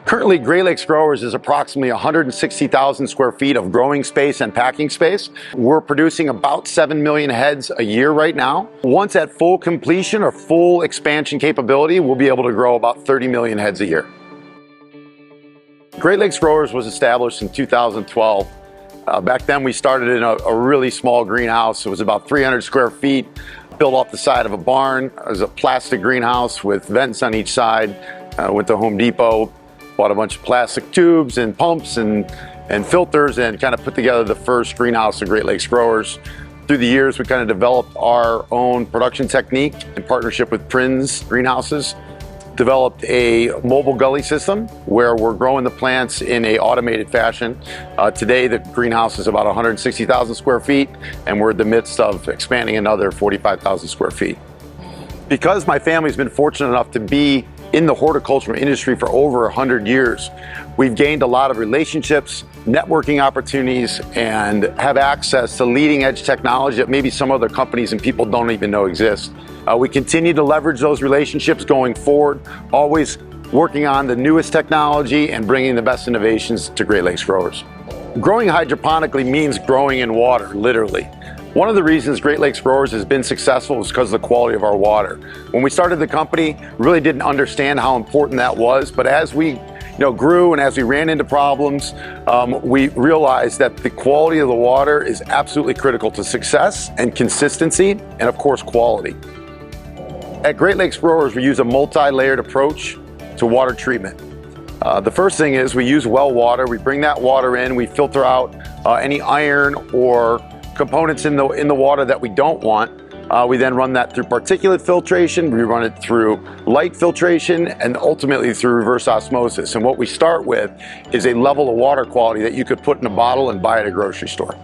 Currently, Great Lakes Growers is approximately 160,000 square feet of growing space and packing space. We're producing about 7 million heads a year right now. Once at full completion or full expansion capability, we'll be able to grow about 30 million heads a year. Great Lakes Growers was established in 2012. Back then we started in a really small greenhouse. It was about 300 square feet, built off the side of a barn. It was a plastic greenhouse with vents on each side. Went to Home Depot, bought a bunch of plastic tubes and pumps and filters, and kind of put together the first greenhouse of Great Lakes Growers. Through the years, we kind of developed our own production technique in partnership with Prinz Greenhouses. Developed a mobile gully system where we're growing the plants in a automated fashion. Today, the greenhouse is about 160,000 square feet, and we're in the midst of expanding another 45,000 square feet. Because my family's been fortunate enough to be in the horticulture industry for over 100 years, we've gained a lot of relationships, networking opportunities, and have access to leading edge technology that maybe some other companies and people don't even know exist. We continue to leverage those relationships going forward, always working on the newest technology and bringing the best innovations to Great Lakes Growers. Growing hydroponically means growing in water, literally. One of the reasons Great Lakes Growers has been successful is because of the quality of our water. When we started the company, really didn't understand how important that was, but as we grew and as we ran into problems, we realized that the quality of the water is absolutely critical to success and consistency, and of course quality. At Great Lakes Growers, we use a multi-layered approach to water treatment. The first thing is we use well water. We bring that water in, we filter out any iron or components in the water that we don't want. We then run that through particulate filtration, we run it through light filtration, and ultimately through reverse osmosis. And what we start with is a level of water quality that you could put in a bottle and buy at a grocery store.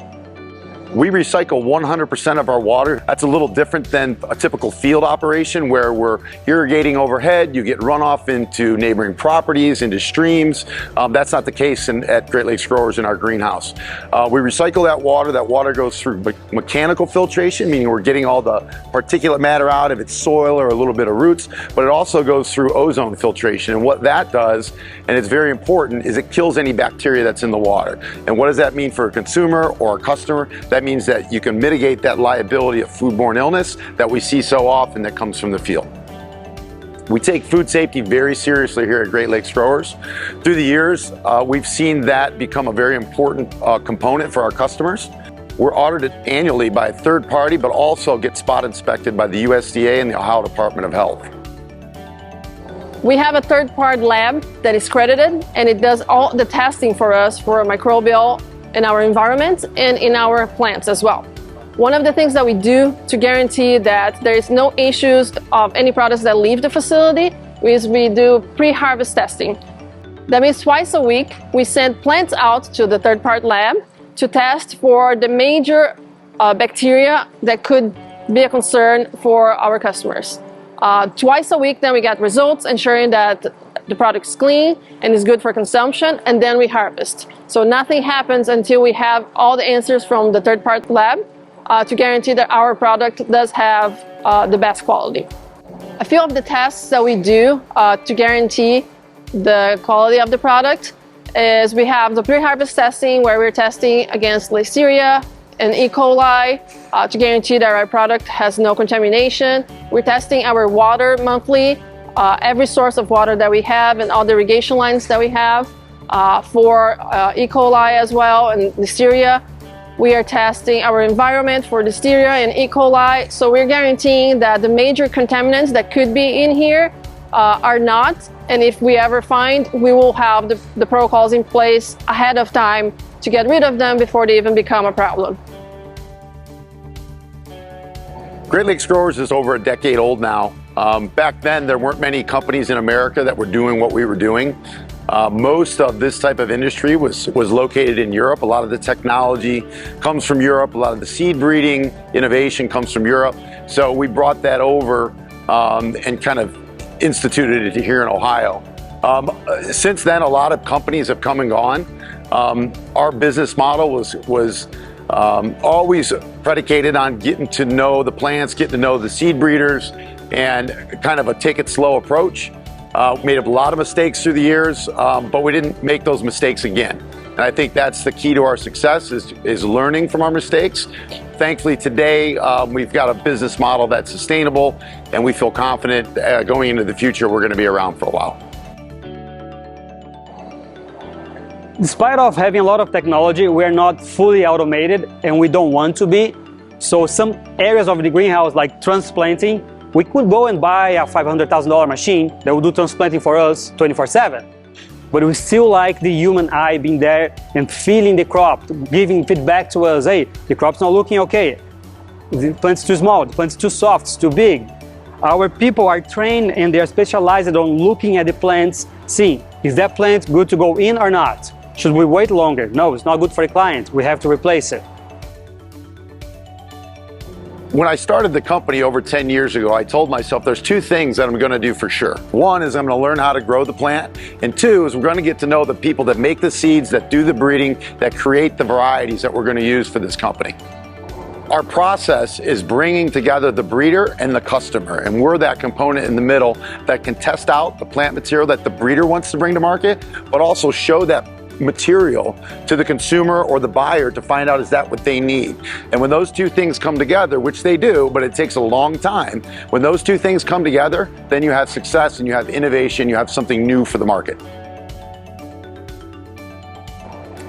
We recycle 100% of our water. That's a little different than a typical field operation where we're irrigating overhead, you get runoff into neighboring properties, into streams. That's not the case at Great Lakes Growers in our greenhouse. We recycle that water. That water goes through mechanical filtration, meaning we're getting all the particulate matter out if it's soil or a little bit of roots, but it also goes through ozone filtration. And what that does, and it's very important, is it kills any bacteria that's in the water. And what does that mean for a consumer or a customer? That means that you can mitigate that liability of foodborne illness that we see so often that comes from the field. We take food safety very seriously here at Great Lakes Growers. Through the years, we've seen that become a very important component for our customers. We're audited annually by a third party, but also get spot inspected by the USDA and the Ohio Department of Health. We have a third-party lab that is credited, and it does all the testing for us for microbial in our environment and in our plants as well. One of the things that we do to guarantee that there is no issues of any products that leave the facility is we do pre-harvest testing. That means twice a week we send plants out to the third-party lab to test for the major bacteria that could be a concern for our customers. Twice a week then we get results ensuring that the product is clean and is good for consumption, and then we harvest. So nothing happens until we have all the answers from the third-party lab to guarantee that our product does have the best quality. A few of the tests that we do to guarantee the quality of the product is we have the pre-harvest testing where we're testing against Listeria and E. coli to guarantee that our product has no contamination. We're testing our water monthly, every source of water that we have and all the irrigation lines that we have for E. coli as well and Listeria. We are testing our environment for Listeria and E. coli, so we're guaranteeing that the major contaminants that could be in here are not, and if we ever find, we will have the protocols in place ahead of time to get rid of them before they even become a problem. Great Lakes Growers is over a decade old now. Back then, there weren't many companies in America that were doing what we were doing. Most of this type of industry was located in Europe. A lot of the technology comes from Europe. A lot of the seed breeding innovation comes from Europe. So we brought that over and kind of instituted it here in Ohio. Since then, a lot of companies have come and gone. Our business model was always predicated on getting to know the plants, getting to know the seed breeders, and kind of a take it slow approach. Made a lot of mistakes through the years, but we didn't make those mistakes again. And I think that's the key to our success is learning from our mistakes. Thankfully today, we've got a business model that's sustainable, and we feel confident going into the future we're going to be around for a while. Despite of having a lot of technology, we're not fully automated, and we don't want to be. So some areas of the greenhouse, like transplanting, we could go and buy a $500,000 machine that will do transplanting for us 24/7. But we still like the human eye being there and feeling the crop, giving feedback to us, hey, the crop's not looking okay. The plant's too small, the plant's too soft, it's too big. Our people are trained and they're specialized on looking at the plants, seeing, is that plant good to go in or not? Should we wait longer? No, it's not good for the client. We have to replace it. When I started the company over 10 years ago, I told myself there's two things that I'm going to do for sure. One is I'm going to learn how to grow the plant, and two is we're going to get to know the people that make the seeds, that do the breeding, that create the varieties that we're going to use for this company. Our process is bringing together the breeder and the customer, and we're that component in the middle that can test out the plant material that the breeder wants to bring to market, but also show that material to the consumer or the buyer to find out is that what they need. And when those two things come together, which they do, but it takes a long time, when those two things come together, then you have success and you have innovation, you have something new for the market.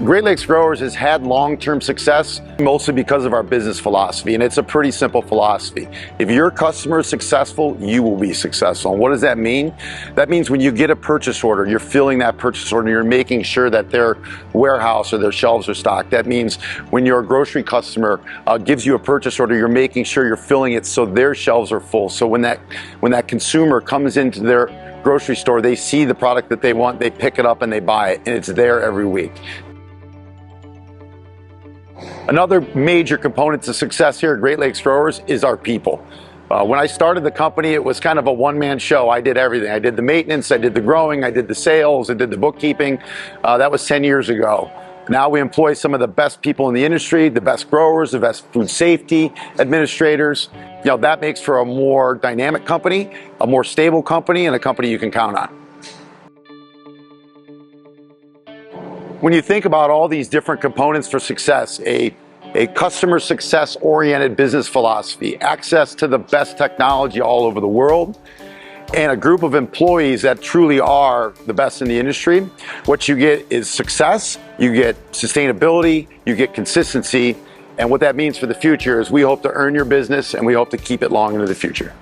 Great Lakes Growers has had long-term success mostly because of our business philosophy, and it's a pretty simple philosophy. If your customer is successful, you will be successful. And what does that mean? That means when you get a purchase order, you're filling that purchase order, you're making sure that their warehouse or their shelves are stocked. That means when your grocery customer gives you a purchase order, you're making sure you're filling it so their shelves are full. So when that consumer comes into their grocery store, they see the product that they want, they pick it up and they buy it, and it's there every week. Another major component to success here at Great Lakes Growers is our people. When I started the company, it was kind of a one-man show. I did everything. I did the maintenance, I did the growing, I did the sales, I did the bookkeeping. That was 10 years ago. Now we employ some of the best people in the industry, the best growers, the best food safety administrators. You know, that makes for a more dynamic company, a more stable company, and a company you can count on. When you think about all these different components for success, a customer success oriented business philosophy, access to the best technology all over the world, and a group of employees that truly are the best in the industry, what you get is success, you get sustainability, you get consistency, and what that means for the future is we hope to earn your business and we hope to keep it long into the future.